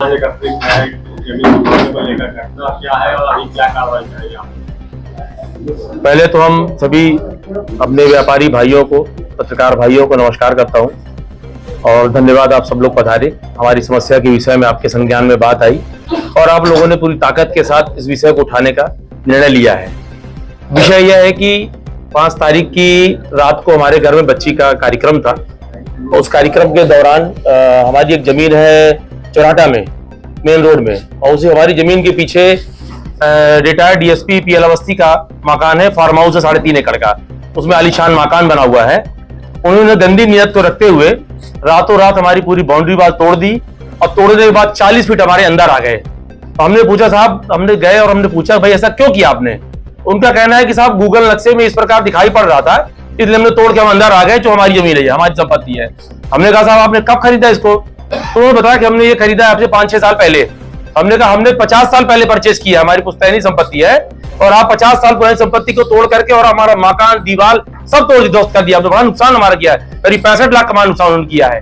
क्या है और अभी क्या कार्रवाई करेगी आप? पहले तो हम सभी अपने व्यापारी भाइयों को, पत्रकार भाइयों को नमस्कार करता हूं और धन्यवाद आप सब लोग पधारे। हमारी समस्या के विषय में आपके संज्ञान में बात आई और आप लोगों ने पूरी ताकत के साथ इस विषय को उठाने का निर्णय लिया है। विषय यह है कि 5 तारीख की रात को हमारे घर में बच्ची का कार्यक्रम था। उस कार्यक्रम के दौरान हमारी एक जमीन है चौराटा में, मेन रोड में, और उसी हमारी जमीन के पीछे रिटायर्ड डीएसपी पीएल अवस्थी का मकान है, फार्म हाउस है 3.5 एकड़ का। उसमें आलीशान मकान बना हुआ है। उन्होंने गंदी नीयत को रखते हुए रातों रात हमारी पूरी बाउंड्री वाल तोड़ दी और तोड़ने के बाद 40 फीट हमारे अंदर आ गए। तो हमने पूछा, साहब, हमने गए और हमने पूछा, भाई ऐसा क्यों किया आपने? उनका कहना है कि साहब गूगल नक्शे में इस प्रकार दिखाई पड़ रहा था, इसलिए हमने तोड़ के हम अंदर आ गए, जो हमारी जमीन है, हमारी संपत्ति है। हमने कहा, साहब आपने कब खरीदा इसको? तो उन्होंने बताया कि हमने ये खरीदा आपसे 5-6 साल पहले। हमने कहा हमने 50 साल पहले परचेज किया, हमारी पुश्तैनी संपत्ति है और आप 50 साल पुरानी संपत्ति को तोड़ करके और हमारा मकान, दीवार सब तोड़ ध्वस्त कर दिया। बड़ा नुकसान हमारा किया है, करीब 65 लाख का नुकसान उन्होंने किया है।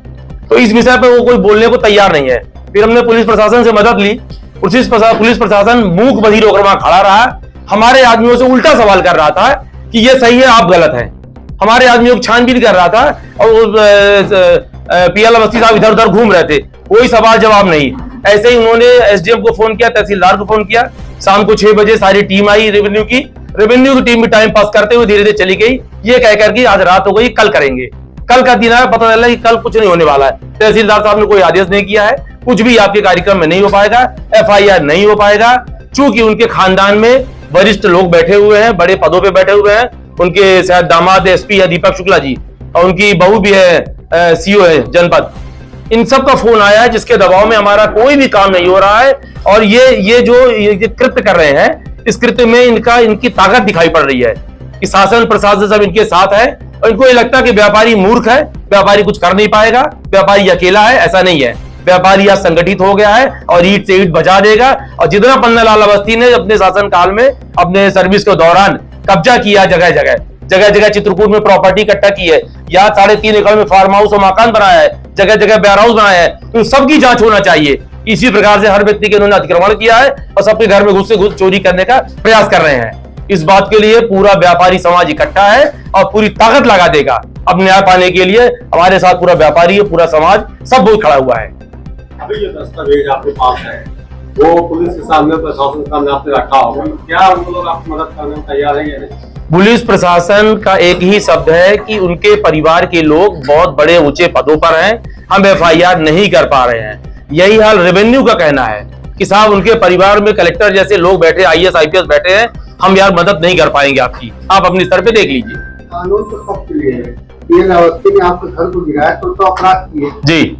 तो इस विषय पर वो कोई बोलने को तैयार नहीं है। फिर हमने पुलिस प्रशासन से मदद ली। पुलिस प्रशासन मूक बधिर होकर वहां खड़ा रहा, हमारे आदमियों से उल्टा सवाल कर रहा था कि ये सही है, आप गलत हैं। हमारे आदमियों की छानबीन कर रहा था और पीएल अवस्थी साहब इधर उधर घूम रहे थे, कोई सवाल जवाब नहीं। ऐसे ही उन्होंने एसडीएम को फोन किया, तहसीलदार को फोन किया। शाम को 6 बजे सारी टीम आई रेवेन्यू की टीम भी टाइम पास करते हुए धीरे धीरे चली गई, ये कहकर कि आज रात हो गई, कल करेंगे। कल का दिन है, पता चला कि कल कुछ नहीं होने वाला है। तहसीलदार साहब ने कोई आदेश नहीं किया है, कुछ भी आपके कार्यक्रम में नहीं हो पाएगा, एफआईआर नहीं हो पाएगा, चूंकि उनके खानदान में वरिष्ठ लोग बैठे हुए हैं, बड़े पदों पे बैठे हुए हैं। उनके शायद दामाद एसपी है दीपक शुक्ला जी, और उनकी बहू भी है सीओ है जनपद। इन सब का फोन आया है, जिसके दबाव में हमारा कोई भी काम नहीं हो रहा है। और ये जो कृत्य कर रहे हैं, इस कृत्य में इनकी ताकत दिखाई पड़ रही है कि शासन प्रशासन सब इनके साथ है और इनको ये लगता है कि व्यापारी मूर्ख है, व्यापारी कुछ कर नहीं पाएगा, व्यापारी अकेला है। ऐसा नहीं है, व्यापारी आज संगठित हो गया है और ईंट से ईंट बजा देगा। और जितना पन्नालाल अवस्थी ने अपने शासन काल में अपने सर्विस के दौरान कब्जा किया, जगह जगह चित्रकूट में प्रॉपर्टी इकट्ठा की है, यहाँ 3.5 एकड़ में फार्म हाउस और मकान बनाया है, जगह जगह वेयर हाउस बनाया है, तो सबकी जांच होना चाहिए। इसी प्रकार से हर व्यक्ति के उन्होंने अतिक्रमण किया है और सबके घर में घुस चोरी करने का प्रयास कर रहे हैं। इस बात के लिए पूरा व्यापारी समाज इकट्ठा है और पूरी ताकत लगा देगा। अब न्याय पाने के लिए हमारे साथ पूरा व्यापारी, पूरा समाज सब बहुत खड़ा हुआ है। अभी जो दस्तावेज आपके पास है वो पुलिस के सामने, प्रशासन के सामने आपने रखा होगा, क्या उन लोग आपकी मदद करने में तैयार है या नहीं? पुलिस प्रशासन का एक ही शब्द है कि उनके परिवार के लोग बहुत बड़े ऊंचे पदों पर हैं, हम एफआईआर नहीं कर पा रहे हैं। यही हाल रेवेन्यू का कहना है कि साहब उनके परिवार में कलेक्टर जैसे लोग बैठे, आईएएस आईपीएस बैठे हैं, हम यार मदद नहीं कर पाएंगे आपकी, आप अपनी स्तर पे देख लीजिए। कानून तो सबके लिए है। पीएल अवस्थी ने आपके घर को गिराया तो अपराध किए जी,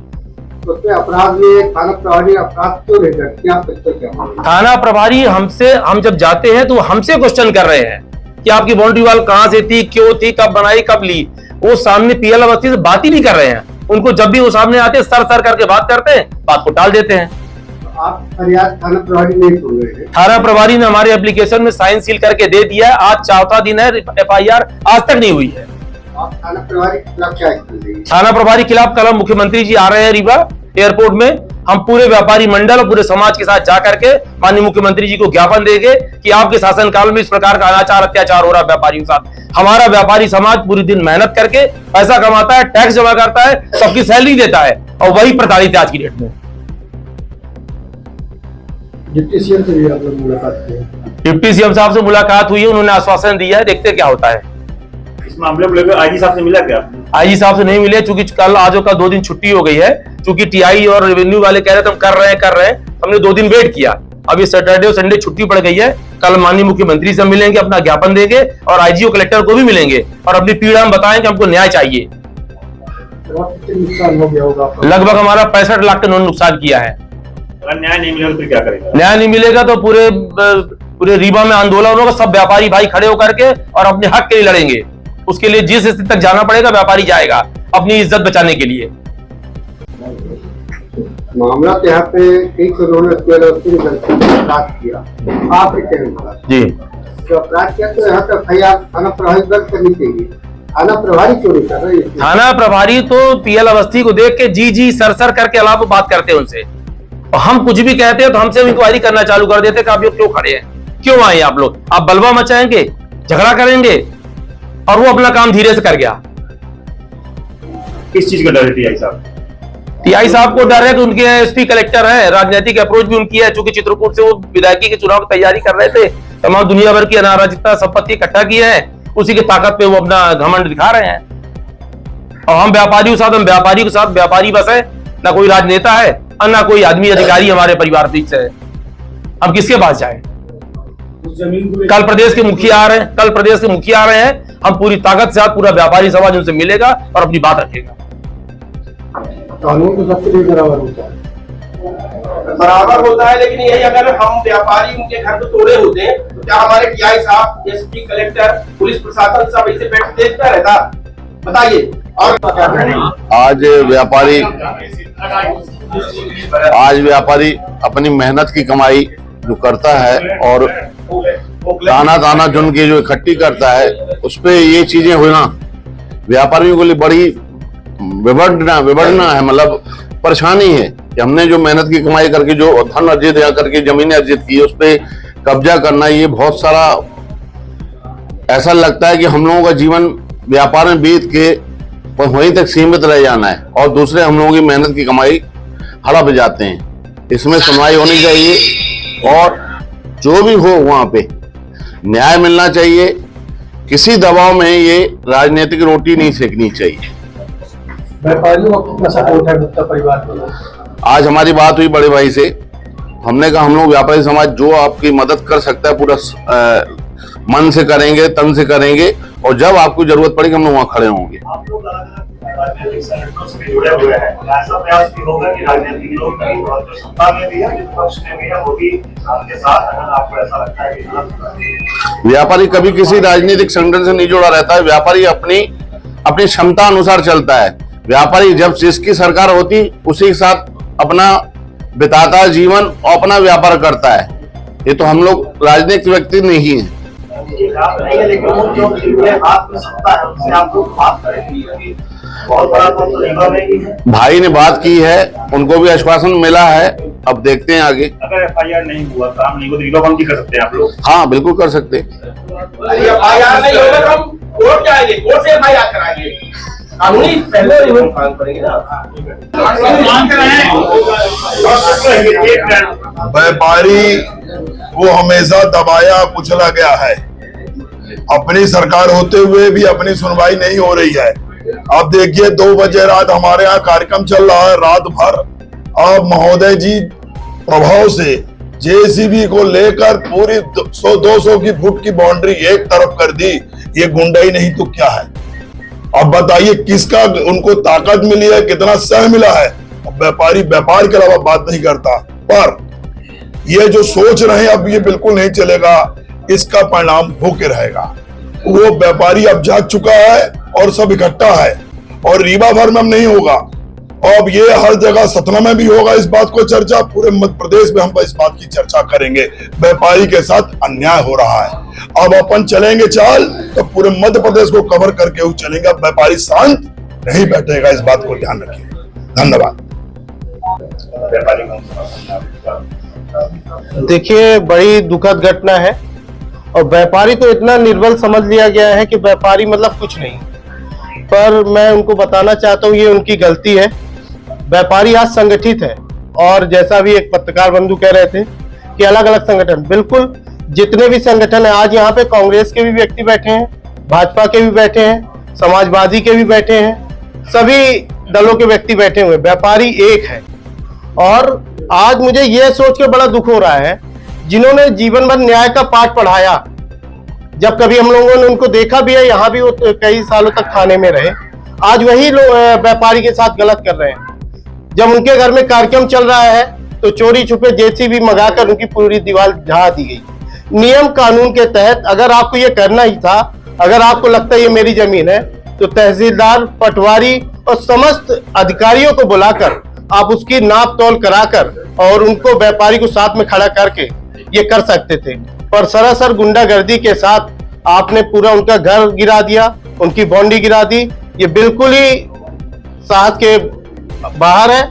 तो उसमें अपराध में थाना प्रभारी अपराध क्यों नहीं करती? आप क्या थाना प्रभारी हम जब जाते हैं तो हमसे क्वेश्चन कर रहे हैं कि आपकी बाउंड्री वाल कहां से थी, क्यों थी, कब बनाई, कब ली। वो सामने पीएल अवस्थी से बात ही नहीं कर रहे हैं। उनको जब भी वो सामने आते हैं सर करके बात करते हैं, बात को टाल देते हैं। आप फरियाद थाना प्रभारी नहीं सुन रहे हैं? थाना प्रभारी ने हमारे एप्लीकेशन में साइन सील करके दे दिया है। आज 4वां दिन है, एफआईआर आज तक नहीं हुई है। आप थाना प्रभारी के खिलाफ क्या एक्शन लेंगे? थाना प्रभारी के खिलाफ कल मुख्यमंत्री जी आ रहे हैं रीवा एयरपोर्ट में। हम पूरे व्यापारी मंडल और पूरे समाज के साथ जाकर के माननीय मुख्यमंत्री जी को ज्ञापन देंगे कि आपके शासनकाल में इस प्रकार का अनाचार अत्याचार हो रहा है व्यापारियों के साथ। हमारा व्यापारी समाज पूरी दिन मेहनत करके पैसा कमाता है, टैक्स जमा करता है, सबकी सैलरी देता है और वही प्रताड़ित है आज की डेट में। डिप्टी सीएम से भी आप लोग मुलाकात की? डिप्टी सीएम साहब से मुलाकात हुई है, उन्होंने आश्वासन दिया है, देखते क्या होता है। इस मामले को लेकर आईजी साहब से मिला क्या? आईजी साहब से नहीं मिले, चूंकि कल आज का 2 दिन छुट्टी हो गई है। चूंकि टीआई और रेवेन्यू वाले कह रहे थे हम कर रहे हैं, हमने 2 दिन वेट किया। अब ये सैटरडे और संडे छुट्टी पड़ गई है। कल माननीय मुख्यमंत्री से मिलेंगे, अपना ज्ञापन देंगे और आईजी और कलेक्टर को भी मिलेंगे और अपनी पीड़ा हम बताएंगे, हमको न्याय चाहिए। नुकसान हो गया होगा लगभग हमारा 65 लाख का उन्होंने नुकसान किया है। अगर न्याय नहीं मिलेगा तो क्या करेगा? न्याय नहीं मिलेगा तो पूरे रीवा में आंदोलन होगा, सब व्यापारी भाई खड़े होकर के और अपने हक के लिए लड़ेंगे। उसके लिए जिस स्थिति तक जाना पड़ेगा व्यापारी जाएगा अपनी इज्जत बचाने के लिए। मामला तो यहाँ पे अपराध किया, आपके कहने जी जो अपराध किया तो यहाँ पे थाना प्रभारी दर्ज करनी चाहिए। थाना प्रभारी क्यों नहीं कर रहे? थाना प्रभारी तो पीएल अवस्थी को देख के जी सर करके अलावा बात करते हैं उनसे। और हम कुछ भी कहते हैं तो हमसे इंक्वायरी करना चालू कर देते कि आप लोग क्यों खड़े हैं, क्यों आए आप लोग, आप बलवा मचाएंगे, झगड़ा करेंगे। और वो अपना काम धीरे से कर गया। किस चीज का डर है टीआई साहब? टीआई साहब को डर है कि उनके एसपी कलेक्टर है, राजनीतिक अप्रोच भी उनकी है, चूंकि चित्रकूट से वो विधायकी के चुनाव की तैयारी कर रहे थे, तमाम दुनिया भर की अनाराजिकता संपत्ति इकट्ठा की है, उसी की ताकत पे वो अपना घमंड दिखा रहे हैं। और हम व्यापारियों के साथ, हम व्यापारी के साथ, व्यापारी बस है, ना कोई राजनेता है और ना कोई आदमी अधिकारी हमारे परिवार बीच से है। हम किसके पास जाए? कल प्रदेश के मुखिया आ रहे हैं, कल प्रदेश के मुखिया आ रहे हैं, हम पूरी ताकत से साथ पूरा व्यापारी समाज उनसे मिलेगा और अपनी बात रखेगा। कानून तो सबके लिए बराबर होता है, बराबर होता है, लेकिन यही अगर हम व्यापारी उनके घर को तोड़े होते तो क्या हमारे टीआई साहब, एसपी, कलेक्टर, पुलिस प्रशासन सब ऐसे बैठ देखता रहता? बताइए। और आज व्यापारी अपनी मेहनत की कमाई जो करता है और दाना चुन के जो इकट्ठी करता है, उस पे ये चीजें होना व्यापारियों के लिए बड़ी विबड़ना है, मतलब परेशानी है कि हमने जो मेहनत की कमाई करके जो धन अर्जित या करके जमीनें अर्जित की, उस पे कब्जा करना, ये बहुत सारा ऐसा लगता है कि हम लोगों का जीवन व्यापार में बीत के वहीं तक सीमित रह जाना है और दूसरे हम लोगों की मेहनत की कमाई हड़प जाते हैं। इसमें सुनवाई होनी चाहिए और जो भी हो वहां पे न्याय मिलना चाहिए। किसी दबाव में ये राजनीतिक रोटी नहीं सेकनी चाहिए। व्यापारियों का कितना सपोर्ट है गुप्ता परिवार को? आज हमारी बात हुई बड़े भाई से, हमने कहा हम लोग व्यापारी समाज जो आपकी मदद कर सकता है पूरा मन से करेंगे, तन से करेंगे और जब आपको जरूरत पड़ेगी हम लोग वहां खड़े होंगे। आप लोग अलग-अलग राजनीतिक संगठनों से भी जुड़े हुए हैं, ऐसा प्रयास भी होगा कि राजनीतिक लोग कहीं और जो सत्ता में भी है, विपक्ष में भी है, वो भी आपके साथ, अगर आपको ऐसा लगता है कि व्यापारी कभी किसी राजनीतिक संगठन से नहीं जुड़ा रहता है। व्यापारी अपनी क्षमता अनुसार चलता है। व्यापारी जब जिसकी सरकार होती उसी के साथ अपना बिताता है जीवन और अपना व्यापार करता है। ये तो हम लोग राजनीतिक व्यक्ति नहीं है। लेकिन वो जो हाथ में सत्ता है उससे आप लोग बात करेंगे, बहुत बड़ा तो नहीं है। भाई ने बात की है, उनको भी आश्वासन मिला है, अब देखते हैं आगे। अगर एफआईआर नहीं हुआ, काम नहीं हुआ तो रीवाबंदी कर सकते हैं आप लोग? हाँ बिल्कुल कर सकते हैं। एफआईआर नहीं होगा तो हम कोर्ट जाएंगे, कोर्ट से एफआईआर कराएंगे, कानूनी पहले काम करेंगे ना। व्यापारी को हमेशा दबाया कुचला गया है। अपनी सरकार होते हुए भी अपनी सुनवाई नहीं हो रही है। अब देखिए 2 बजे रात हमारे यहाँ कार्यक्रम चल रहा है, रात भर। अब महोदय जी प्रभाव से जेसीबी को लेकर पूरी 100-200 की फुट की बाउंड्री एक तरफ कर दी। ये गुंडाई नहीं तो क्या है? अब बताइए किसका उनको ताकत मिली है, कितना सह मिला है? व्यापारी व्यापार के अलावा बात नहीं करता, पर ये जो सोच रहे हैं अब ये बिल्कुल नहीं चलेगा। इसका परिणाम होके रहेगा। वो व्यापारी अब जाग चुका है और सब इकट्ठा है और रीवा भर में नहीं होगा, अब ये हर जगह सतना में भी होगा। इस बात को चर्चा पूरे मध्य प्रदेश में हम इस बात की चर्चा करेंगे। व्यापारी के साथ अन्याय हो रहा है। अब अपन चलेंगे चाल तो पूरे मध्य प्रदेश को कवर करके हुए चलेंगे। अब व्यापारी शांत नहीं बैठेगा, इस बात को ध्यान रखिए। धन्यवाद। देखिए, बड़ी दुखद घटना है और व्यापारी को इतना निर्बल समझ लिया गया है कि व्यापारी मतलब कुछ नहीं। पर मैं उनको बताना चाहता हूँ ये उनकी गलती है। व्यापारी आज संगठित है और जैसा भी एक पत्रकार बंधु कह रहे थे कि अलग अलग संगठन, बिल्कुल जितने भी संगठन है, आज यहाँ पे कांग्रेस के भी व्यक्ति बैठे हैं, भाजपा के भी बैठे हैं, समाजवादी के भी बैठे हैं, सभी दलों के व्यक्ति बैठे हुए। व्यापारी एक है और आज मुझे यह सोच के बड़ा दुख हो रहा है, जिन्होंने जीवन भर न्याय का पाठ पढ़ाया, जब कभी हम लोगों ने उनको देखा भी है, यहाँ भी वो कई सालों तक थाने में रहे, आज वही लोग व्यापारी के साथ गलत कर रहे हैं। जब उनके घर में कार्यक्रम चल रहा है तो चोरी छुपे जेसीबी मंगाकर उनकी पूरी दीवार ढहा दी गई। नियम कानून के तहत अगर आपको ये करना ही था, अगर आपको लगता है ये मेरी जमीन है, तो तहसीलदार, पटवारी और समस्त अधिकारियों को बुलाकर आप उसकी नाप तोल कराकर और उनको व्यापारी को साथ में खड़ा करके ये कर सकते थे। पर सरासर गुंडागर्दी के साथ आपने पूरा उनका घर गिरा दिया, उनकी बाउंड्री गिरा दी। ये बिल्कुल ही साहस के बाहर है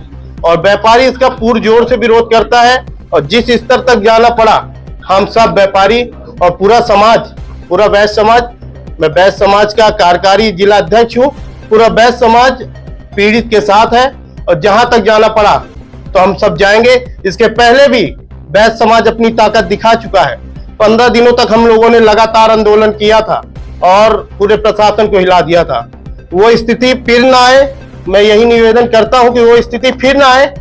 और व्यापारी इसका पुरजोर से विरोध करता है। और जिस स्तर तक जाना पड़ा, हम सब व्यापारी और पूरा समाज, पूरा वैश्य समाज, मैं वैश्य समाज का कार्यकारी जिला अध्यक्ष हूँ, पूरा वैश्य समाज पीड़ित के साथ है और जहां तक जाना पड़ा तो हम सब जाएंगे। इसके पहले भी वैश्य समाज अपनी ताकत दिखा चुका है। 15 दिनों तक हम लोगों ने लगातार आंदोलन किया था और पूरे प्रशासन को हिला दिया था। वो स्थिति फिर ना आए, मैं यही निवेदन करता हूं कि वो स्थिति फिर ना आए।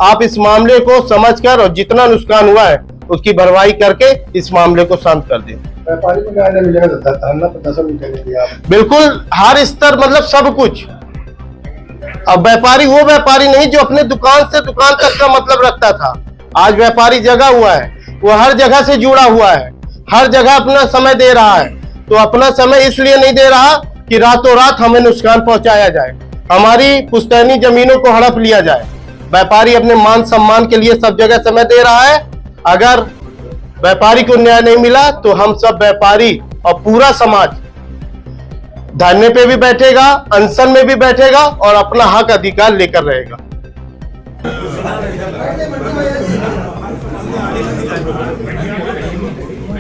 आप इस मामले को समझकर और जितना नुकसान हुआ है उसकी भरपाई करके इस मामले को शांत कर दें। व्यापारी को न्याय मिलेगा, धरना प्रदर्शन भी करेंगे आप? बिल्कुल, हर स्तर, मतलब सब कुछ। अब व्यापारी वो व्यापारी नहीं जो अपने दुकान से दुकान तक का मतलब रखता था। आज व्यापारी जगा हुआ है, वो हर जगह से जुड़ा हुआ है, हर जगह अपना समय दे रहा है। तो अपना समय इसलिए नहीं दे रहा कि रातों रात हमें नुकसान पहुंचाया जाए, हमारी पुश्तैनी जमीनों को हड़प लिया जाए। व्यापारी अपने मान सम्मान के लिए सब जगह समय दे रहा है। अगर व्यापारी को न्याय नहीं मिला तो हम सब व्यापारी और पूरा समाज धरने पे भी बैठेगा, अनशन में भी बैठेगा और अपना हक अधिकार लेकर रहेगा।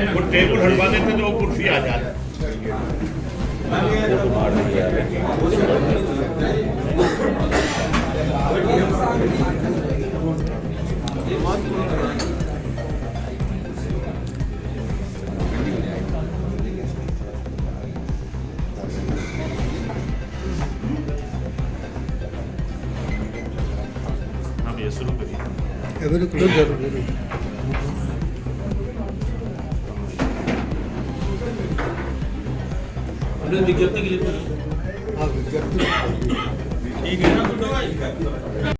वो टेबल हटवा देते तो वो कुर्सी आ जाती। हाँ भैया शुरू करिए। विज्ञप्ति के लिए ठीक है ना।